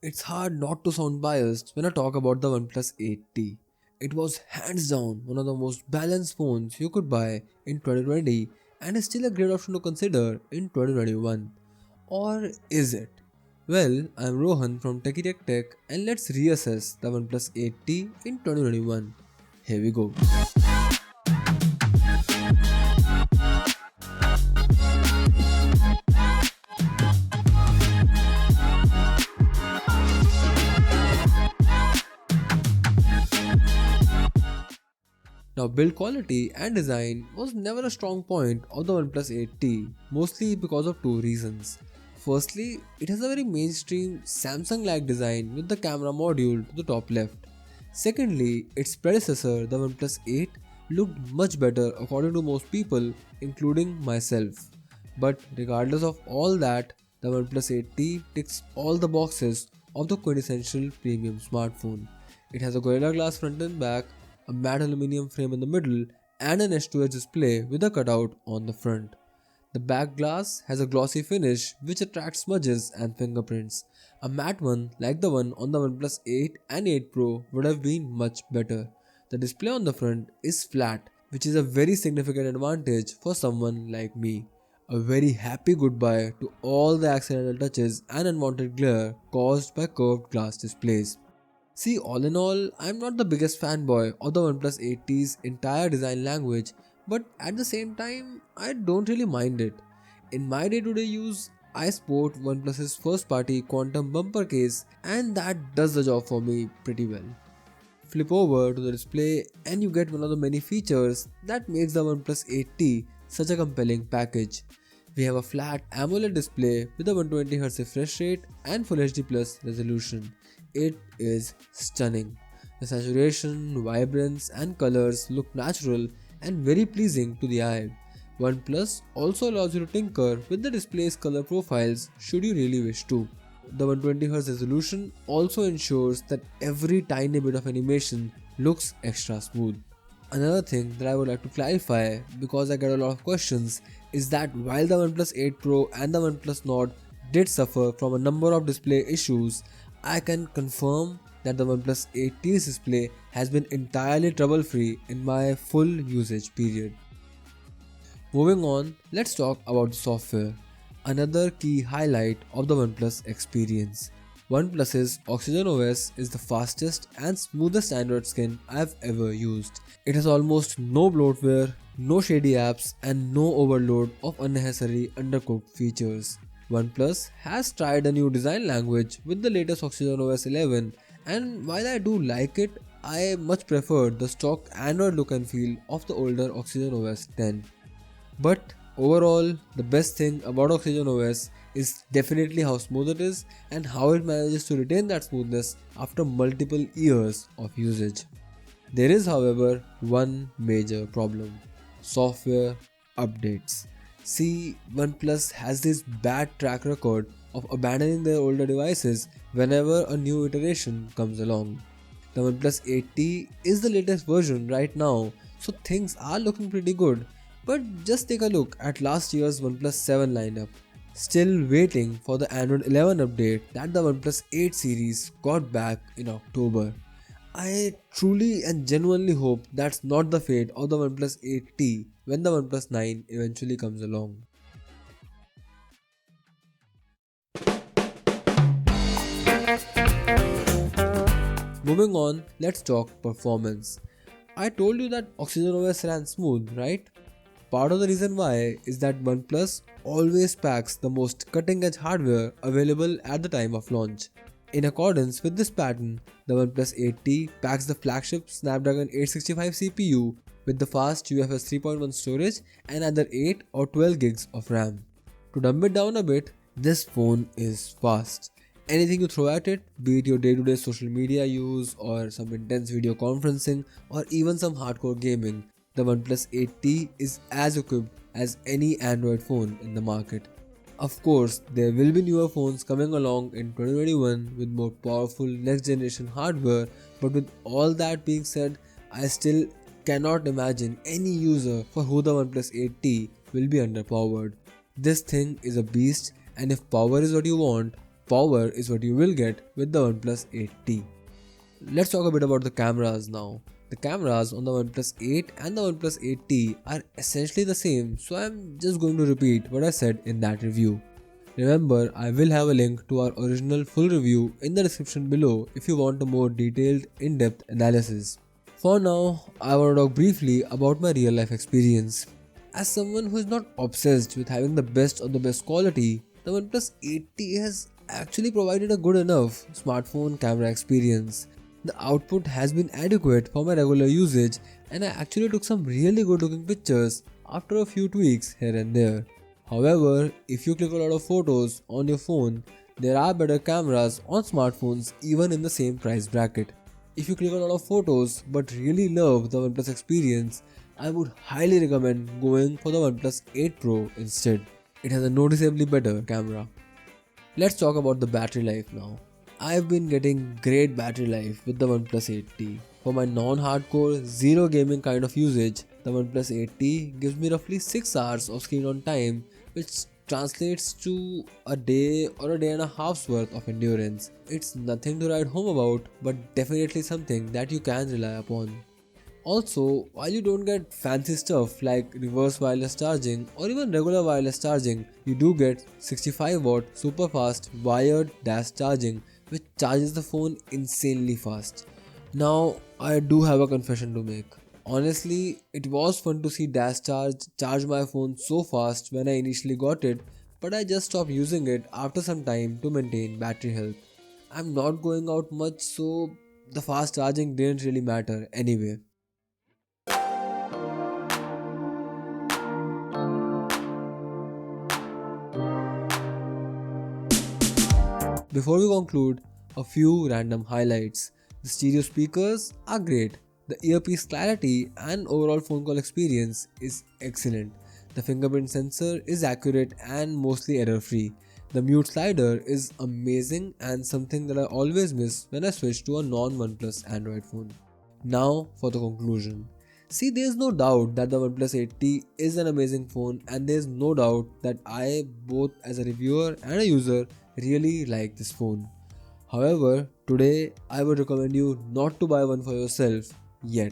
It's hard not to sound biased when I talk about the OnePlus 8T. It was hands down one of the most balanced phones you could buy in 2020 and is still a great option to consider in 2021. Or is it? Well, I'm Rohan from TechieTechTech and let's reassess the OnePlus 8T in 2021. Here we go. Now, build quality and design was never a strong point of the OnePlus 8T, mostly because of two reasons. Firstly, it has a very mainstream Samsung like design with the camera module to the top left. Secondly, its predecessor, the OnePlus 8, looked much better according to most people, including myself. But regardless of all that, the OnePlus 8T ticks all the boxes of the quintessential premium smartphone. It has a Gorilla Glass front and back, a matte aluminum frame in the middle, and an edge-to-edge display with a cutout on the front. The back glass has a glossy finish which attracts smudges and fingerprints. A matte one like the one on the OnePlus 8 and 8 Pro would have been much better. The display on the front is flat, which is a very significant advantage for someone like me. A very happy goodbye to all the accidental touches and unwanted glare caused by curved glass displays. See, all in all, I'm not the biggest fanboy of the OnePlus 8T's entire design language, but at the same time, I don't really mind it. In my day-to-day use, I sport OnePlus's first-party quantum bumper case, and that does the job for me pretty well. Flip over to the display and you get one of the many features that makes the OnePlus 8T such a compelling package. We have a flat AMOLED display with a 120Hz refresh rate and Full HD Plus resolution. It is stunning. The saturation, vibrance and colors look natural and very pleasing to the eye. OnePlus also allows you to tinker with the display's color profiles should you really wish to. The 120Hz resolution also ensures that every tiny bit of animation looks extra smooth. Another thing that I would like to clarify, because I get a lot of questions, is that while the OnePlus 8 Pro and the OnePlus Nord did suffer from a number of display issues, I can confirm that the OnePlus 8T's display has been entirely trouble-free in my full usage period. Moving on, let's talk about the software, another key highlight of the OnePlus experience. OnePlus's OxygenOS is the fastest and smoothest Android skin I've ever used. It has almost no bloatware, no shady apps, and no overload of unnecessary undercooked features. OnePlus has tried a new design language with the latest OxygenOS 11, and while I do like it, I much prefer the stock Android look and feel of the older OxygenOS 10. But overall, the best thing about OxygenOS is definitely how smooth it is and how it manages to retain that smoothness after multiple years of usage. There is, however, one major problem: software updates. See, OnePlus has this bad track record of abandoning their older devices whenever a new iteration comes along. The OnePlus 8T is the latest version right now, so things are looking pretty good. But just take a look at last year's OnePlus 7 lineup. Still waiting for the Android 11 update that the OnePlus 8 series got back in October. I truly and genuinely hope that's not the fate of the OnePlus 8T when the OnePlus 9 eventually comes along. Moving on, let's talk performance. I told you that OxygenOS ran smooth, right? Part of the reason why is that OnePlus always packs the most cutting-edge hardware available at the time of launch. In accordance with this pattern, the OnePlus 8T packs the flagship Snapdragon 865 CPU with the fast UFS 3.1 storage and either 8 or 12 gigs of RAM. To dumb it down a bit, this phone is fast. Anything you throw at it, be it your day-to-day social media use or some intense video conferencing or even some hardcore gaming, the OnePlus 8T is as equipped as any Android phone in the market. Of course, there will be newer phones coming along in 2021 with more powerful next generation hardware, but with all that being said, I still cannot imagine any user for who the OnePlus 8T will be underpowered. This thing is a beast, and if power is what you want, power is what you will get with the OnePlus 8T. Let's talk a bit about the cameras now. The cameras on the OnePlus 8 and the OnePlus 8T are essentially the same, so I'm just going to repeat what I said in that review. Remember, I will have a link to our original full review in the description below if you want a more detailed, in-depth analysis. For now, I want to talk briefly about my real life experience. As someone who is not obsessed with having the best of the best quality, the OnePlus 8T has actually provided a good enough smartphone camera experience. The output has been adequate for my regular usage, and I actually took some really good looking pictures after a few tweaks here and there. However, if you click a lot of photos on your phone, there are better cameras on smartphones even in the same price bracket. If you click a lot of photos but really love the OnePlus experience, I would highly recommend going for the OnePlus 8 Pro instead. It has a noticeably better camera. Let's talk about the battery life now. I've been getting great battery life with the OnePlus 8T. For my non-hardcore, zero gaming kind of usage, the OnePlus 8T gives me roughly 6 hours of screen on time, which translates to a day or a day and a half's worth of endurance. It's nothing to write home about, but definitely something that you can rely upon. Also, while you don't get fancy stuff like reverse wireless charging or even regular wireless charging, you do get 65 watt super fast wired dash charging, which charges the phone insanely fast. Now, I do have a confession to make. Honestly, it was fun to see Dash charge my phone so fast when I initially got it, but I just stopped using it after some time to maintain battery health. I'm not going out much, so the fast charging didn't really matter anyway. Before we conclude, a few random highlights. The stereo speakers are great. The earpiece clarity and overall phone call experience is excellent. The fingerprint sensor is accurate and mostly error free. The mute slider is amazing and something that I always miss when I switch to a non-OnePlus Android phone. Now for the conclusion. See, there is no doubt that the OnePlus 8T is an amazing phone, and there is no doubt that I, both as a reviewer and a user, really like this phone. However, today I would recommend you not to buy one for yourself yet.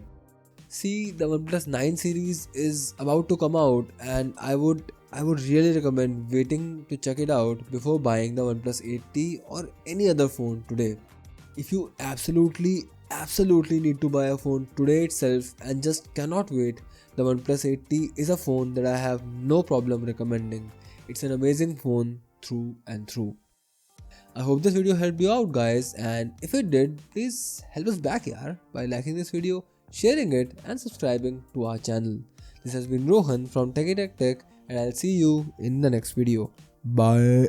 See, the OnePlus 9 series is about to come out, and I would really recommend waiting to check it out before buying the OnePlus 8T or any other phone today. If you absolutely need to buy a phone today itself and just cannot wait, the OnePlus 8T is a phone that I have no problem recommending. It's an amazing phone through and through. I hope this video helped you out, guys, and if it did, please help us back yaar by liking this video, sharing it and subscribing to our channel. This has been Rohan from TechieTechTech, and I'll see you in the next video. Bye.